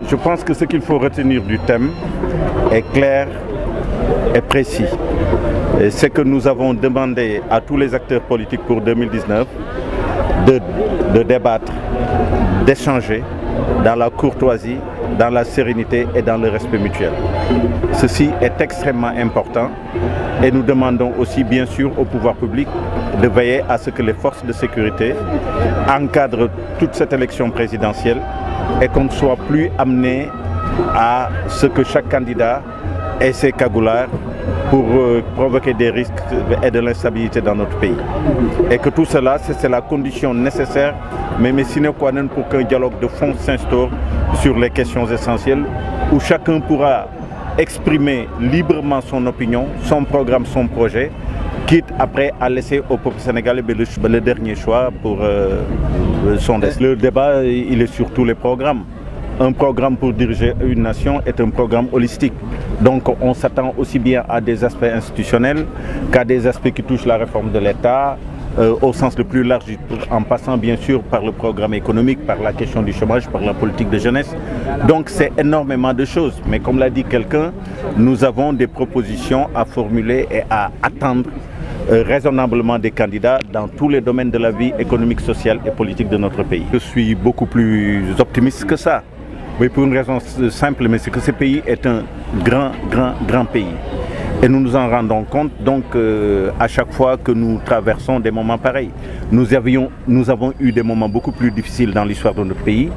Je pense que ce qu'il faut retenir du thème est clair et précis. C'est que nous avons demandé à tous les acteurs politiques pour 2019 de débattre, d'échanger dans la courtoisie, dans la sérénité et dans le respect mutuel. Ceci est extrêmement important et nous demandons aussi bien sûr au pouvoir public de veiller à ce que les forces de sécurité encadrent toute cette élection présidentielle et qu'on ne soit plus amené à ce que chaque candidat ait ses cagoulards pour provoquer des risques et de l'instabilité dans notre pays. Et que tout cela, c'est la condition nécessaire, mais sine qua non pour qu'un dialogue de fond s'instaure sur les questions essentielles, où chacun pourra exprimer librement son opinion, son programme, son projet, quitte après à laisser au peuple sénégalais le dernier choix pour son destin. Le débat, il est sur tous les programmes. Un programme pour diriger une nation est un programme holistique. Donc on s'attend aussi bien à des aspects institutionnels qu'à des aspects qui touchent la réforme de l'État, au sens le plus large, en passant bien sûr par le programme économique, par la question du chômage, par la politique de jeunesse. Donc c'est énormément de choses. Mais comme l'a dit quelqu'un, nous avons des propositions à formuler et à attendre raisonnablement des candidats dans tous les domaines de la vie économique, sociale et politique de notre pays. Je suis beaucoup plus optimiste que ça. Oui, pour une raison simple, mais c'est que ce pays est un grand pays. Et nous nous en rendons compte donc à chaque fois que nous traversons des moments pareils. Nous avons eu des moments beaucoup plus difficiles dans l'histoire de notre pays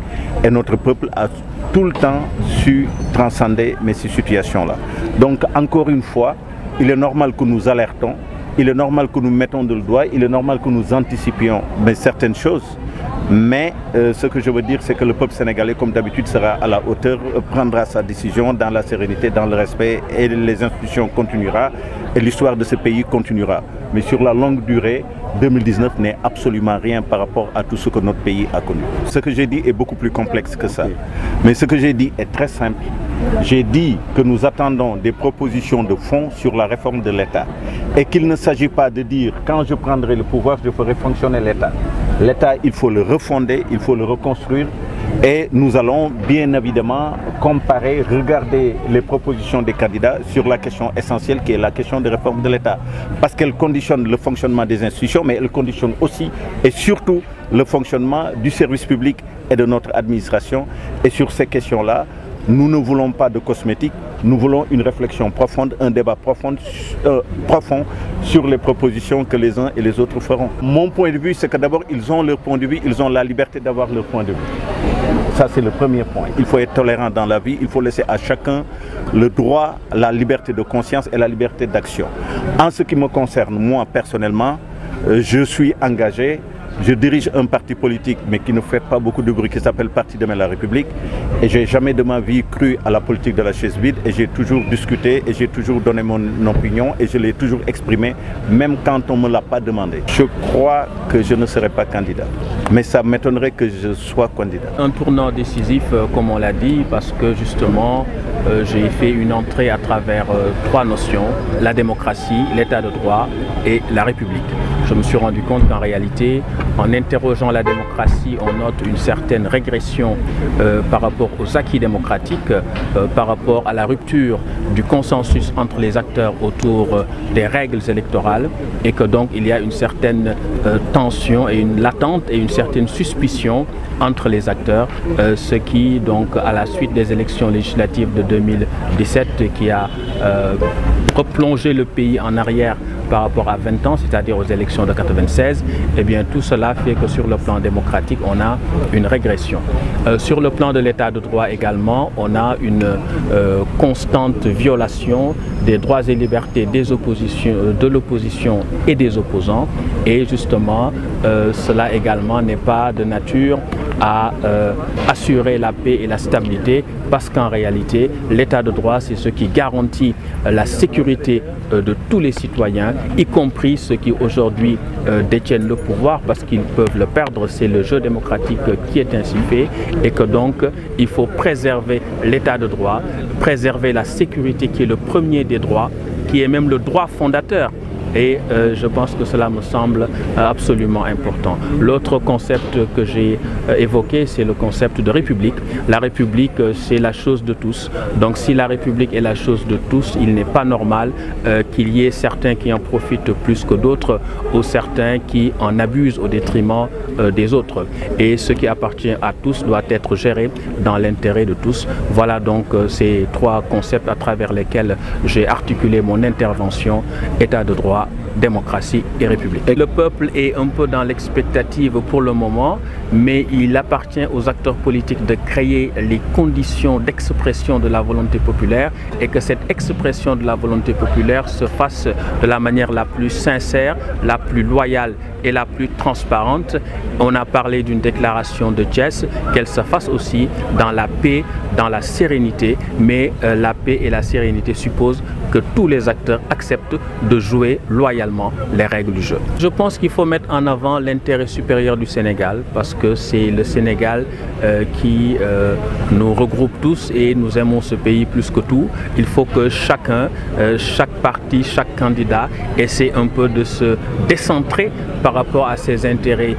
et notre peuple a tout le temps su transcender ces situations-là. Donc encore une fois, il est normal que nous alertons, il est normal que nous mettons le doigt, il est normal que nous anticipions certaines choses. Mais ce que je veux dire, c'est que le peuple sénégalais, comme d'habitude, sera à la hauteur, prendra sa décision dans la sérénité, dans le respect, et les institutions continueront, et l'histoire de ce pays continuera. Mais sur la longue durée, 2019 n'est absolument rien par rapport à tout ce que notre pays a connu. Ce que j'ai dit est beaucoup plus complexe que ça. Mais ce que j'ai dit est très simple. J'ai dit que nous attendons des propositions de fond sur la réforme de l'État. Et qu'il ne s'agit pas de dire, quand je prendrai le pouvoir, je ferai fonctionner l'État. L'État, il faut le refonder, il faut le reconstruire. Et nous allons bien évidemment comparer, regarder les propositions des candidats sur la question essentielle qui est la question de réforme de l'État. Parce qu'elle conditionne le fonctionnement des institutions, mais elle conditionne aussi et surtout le fonctionnement du service public et de notre administration. Et sur ces questions-là, nous ne voulons pas de cosmétiques, nous voulons une réflexion profonde, un débat profond sur les propositions que les uns et les autres feront. Mon point de vue, c'est que d'abord, ils ont leur point de vue, ils ont la liberté d'avoir leur point de vue. Ça, c'est le premier point. Il faut être tolérant dans la vie, il faut laisser à chacun le droit, la liberté de conscience et la liberté d'action. En ce qui me concerne, moi, personnellement, je suis engagé. Je dirige un parti politique, mais qui ne fait pas beaucoup de bruit, qui s'appelle Parti Demain la République. Et je n'ai jamais de ma vie cru à la politique de la chaise vide. Et j'ai toujours discuté et j'ai toujours donné mon opinion et je l'ai toujours exprimée, même quand on ne me l'a pas demandé. Je crois que je ne serai pas candidat, mais ça m'étonnerait que je sois candidat. Un tournant décisif, comme on l'a dit, parce que justement, j'ai fait une entrée à travers trois notions, la démocratie, l'état de droit et la République. Je me suis rendu compte qu'en réalité, en interrogeant la démocratie, on note une certaine régression par rapport aux acquis démocratiques, par rapport à la rupture du consensus entre les acteurs autour des règles électorales et que donc il y a une certaine tension et une latente et une certaine suspicion entre les acteurs, ce qui donc à la suite des élections législatives de 2017 qui a replongé le pays en arrière par rapport à 20 ans, c'est-à-dire aux élections de 96, eh bien tout cela fait que sur le plan démocratique, on a une régression. Sur le plan de l'état de droit également, on a une constante violation des droits et libertés des oppositions, de l'opposition et des opposants. Et justement, cela également n'est pas de nature à assurer la paix et la stabilité, parce qu'en réalité, l'état de droit, c'est ce qui garantit la sécurité de tous les citoyens, y compris ceux qui aujourd'hui détiennent le pouvoir, parce qu'ils peuvent le perdre. C'est le jeu démocratique qui est ainsi fait, et que donc il faut préserver l'état de droit, préserver la sécurité qui est le premier des droits, qui est même le droit fondateur et je pense que cela me semble absolument important. L'autre concept que j'ai évoqué, c'est le concept de République. La République, c'est la chose de tous. Donc si la République est la chose de tous, il n'est pas normal qu'il y ait certains qui en profitent plus que d'autres ou certains qui en abusent au détriment des autres. Et ce qui appartient à tous doit être géré dans l'intérêt de tous. Voilà donc ces trois concepts à travers lesquels j'ai articulé mon intervention: État de droit, démocratie et république. Le peuple est un peu dans l'expectative pour le moment, mais il appartient aux acteurs politiques de créer les conditions d'expression de la volonté populaire et que cette expression de la volonté populaire se fasse de la manière la plus sincère, la plus loyale et la plus transparente. On a parlé d'une déclaration de Thiès, qu'elle se fasse aussi dans la paix, dans la sérénité, mais la paix et la sérénité supposent que tous les acteurs acceptent de jouer loyalement les règles du jeu. Je pense qu'il faut mettre en avant l'intérêt supérieur du Sénégal parce que c'est le Sénégal qui nous regroupe tous et nous aimons ce pays plus que tout. Il faut que chacun, chaque parti, chaque candidat essaie un peu de se décentrer par rapport à ses intérêts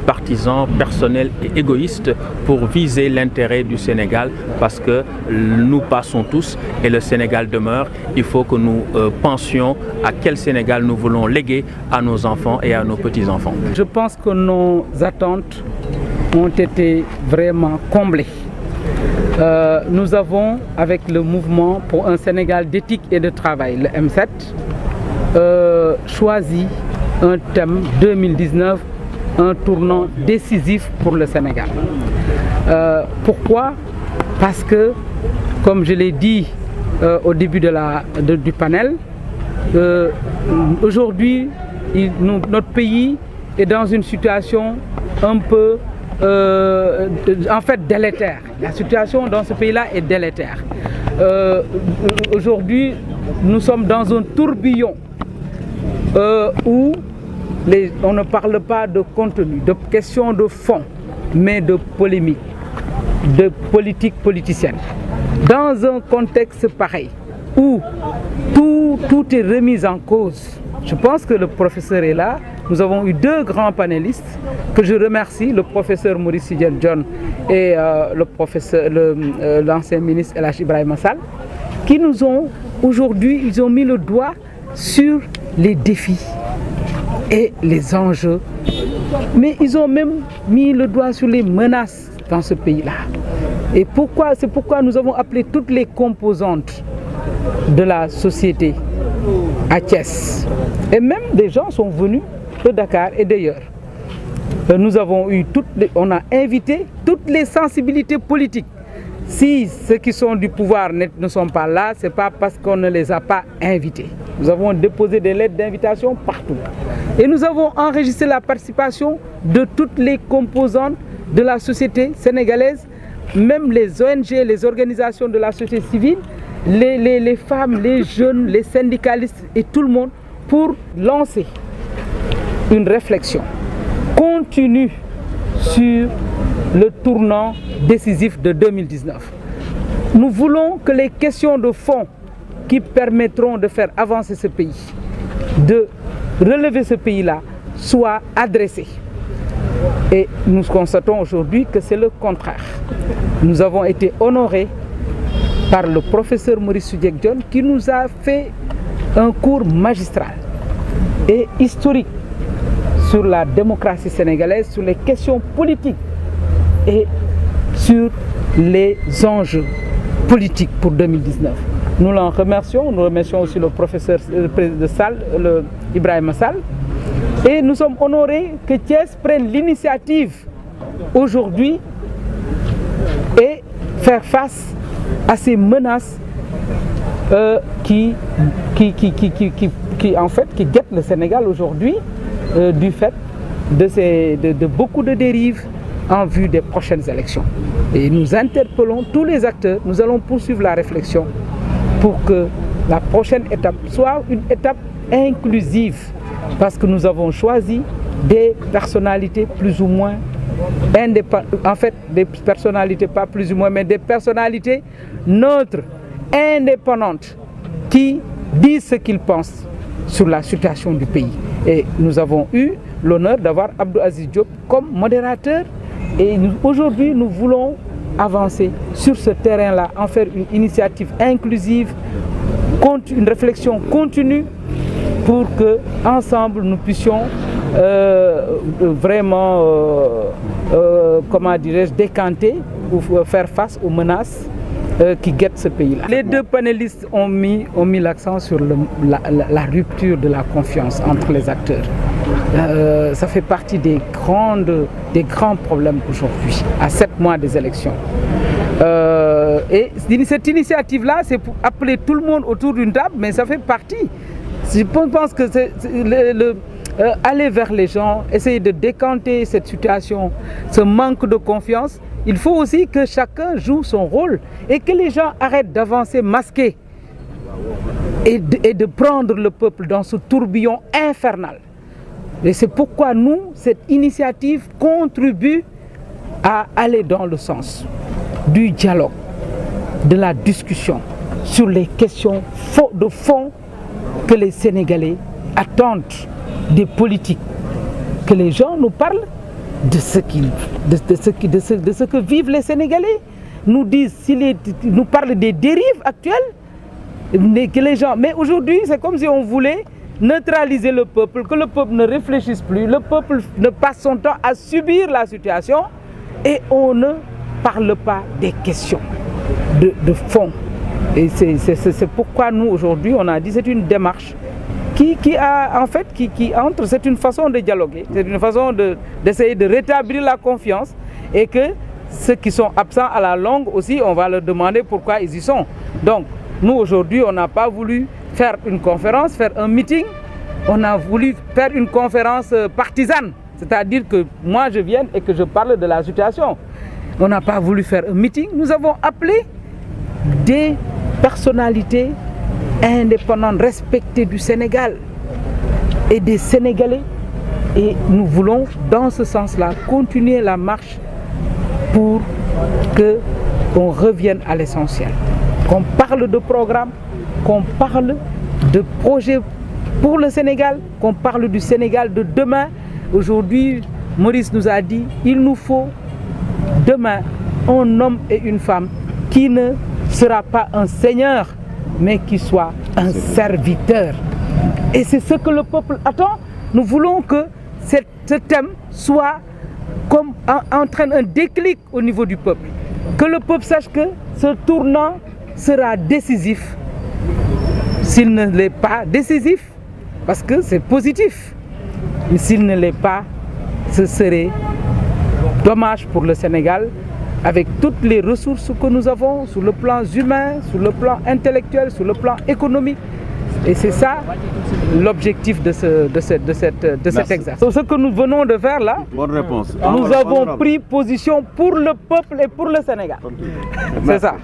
partisans, personnels et égoïstes pour viser l'intérêt du Sénégal parce que nous passons tous et le Sénégal demeure. Il faut que nous pensions à quel Sénégal nous voulons léguer à nos enfants et à nos petits-enfants. Je pense que nos attentes ont été vraiment comblées. Nous avons, avec le mouvement pour un Sénégal d'éthique et de travail, le M7, choisi un thème 2019, un tournant décisif pour le Sénégal. Pourquoi? Parce que, comme je l'ai dit au début du panel, aujourd'hui, notre pays est dans une situation un peu en fait délétère. La situation dans ce pays-là est délétère. Aujourd'hui, nous sommes dans un tourbillon où on ne parle pas de contenu, de questions de fond, mais de polémique, de politique politicienne. Dans un contexte pareil, où tout est remis en cause, je pense que le professeur est là. Nous avons eu deux grands panélistes que je remercie, le professeur Maurice Sidien John et l'ancien ministre El Hadji Ibrahima Sall, qui nous ont aujourd'hui, ils ont mis le doigt sur les défis et les enjeux, mais ils ont même mis le doigt sur les menaces dans ce pays-là. Et c'est pourquoi nous avons appelé toutes les composantes de la société à Thiès. Et même des gens sont venus de Dakar et d'ailleurs. On a invité toutes les sensibilités politiques. Si ceux qui sont du pouvoir ne sont pas là, ce n'est pas parce qu'on ne les a pas invités. Nous avons déposé des lettres d'invitation partout. Et nous avons enregistré la participation de toutes les composantes de la société sénégalaise, même les ONG, les organisations de la société civile, les femmes, les jeunes, les syndicalistes et tout le monde pour lancer une réflexion continue sur le tournant décisif de 2019. Nous voulons que les questions de fond qui permettront de faire avancer ce pays, de relever ce pays-là, soient adressées. Et nous constatons aujourd'hui que c'est le contraire. Nous avons été honorés par le professeur Maurice Sidien John qui nous a fait un cours magistral et historique sur la démocratie sénégalaise, sur les questions politiques et sur les enjeux politiques pour 2019. Nous l'en remercions, nous remercions aussi le professeur de Sall, Ibrahima Sall, et nous sommes honorés que Thiès prenne l'initiative aujourd'hui et faire face à ces menaces qui guettent le Sénégal aujourd'hui du fait de beaucoup de dérives en vue des prochaines élections. Et nous interpellons tous les acteurs, nous allons poursuivre la réflexion pour que la prochaine étape soit une étape inclusive, parce que nous avons choisi des personnalités plus ou moins en fait des personnalités pas plus ou moins, mais des personnalités neutres, indépendantes, qui disent ce qu'ils pensent sur la situation du pays. Et nous avons eu l'honneur d'avoir Abdou Aziz Diop comme modérateur. Et aujourd'hui, nous voulons avancer sur ce terrain-là, en faire une initiative inclusive, une réflexion continue pour que ensemble nous puissions vraiment, comment dirais-je, décanter ou faire face aux menaces qui guettent ce pays-là. Les deux panélistes ont mis l'accent sur la rupture de la confiance entre les acteurs. Ça fait partie des grands problèmes aujourd'hui, à 7 mois des élections. Et cette initiative-là, c'est pour appeler tout le monde autour d'une table, mais ça fait partie. Je pense que aller vers les gens, essayer de décanter cette situation, ce manque de confiance, il faut aussi que chacun joue son rôle et que les gens arrêtent d'avancer masqués et de prendre le peuple dans ce tourbillon infernal. Et c'est pourquoi nous, cette initiative contribue à aller dans le sens du dialogue, de la discussion sur les questions de fond que les Sénégalais attendent des politiques, que les gens nous parlent de ce que vivent les Sénégalais, nous parlent des dérives actuelles, que les gens. Mais aujourd'hui, c'est comme si on voulait neutraliser le peuple, que le peuple ne réfléchisse plus, le peuple ne passe son temps à subir la situation et on ne parle pas des questions de fond. Et c'est pourquoi nous, aujourd'hui, on a dit que c'est une démarche qui entre, c'est une façon de dialoguer, c'est une façon d'essayer de rétablir la confiance et que ceux qui sont absents à la longue aussi, on va leur demander pourquoi ils y sont. Donc, nous, aujourd'hui, on n'a pas voulu faire une conférence, faire un meeting, on a voulu faire une conférence partisane, c'est-à-dire que moi, je viens et que je parle de la situation. On n'a pas voulu faire un meeting, nous avons appelé des personnalités indépendantes, respectées du Sénégal et des Sénégalais. Et nous voulons, dans ce sens-là, continuer la marche pour qu'on revienne à l'essentiel. Qu'on parle de programme, qu'on parle de projets pour le Sénégal, qu'on parle du Sénégal de demain. Aujourd'hui, Maurice nous a dit, il nous faut demain un homme et une femme qui ne sera pas un seigneur, mais qui soit un serviteur. Et c'est ce que le peuple attend. Nous voulons que ce thème soit comme entraîne un déclic au niveau du peuple. Que le peuple sache que ce tournant sera décisif. S'il ne l'est pas décisif, parce que c'est positif, mais s'il ne l'est pas, ce serait dommage pour le Sénégal, avec toutes les ressources que nous avons sur le plan humain, sur le plan intellectuel, sur le plan économique. Et c'est ça l'objectif de cet exercice. Ce que nous venons de faire là, bonne réponse. Nous avons pris position pour le peuple et pour le Sénégal. C'est ça.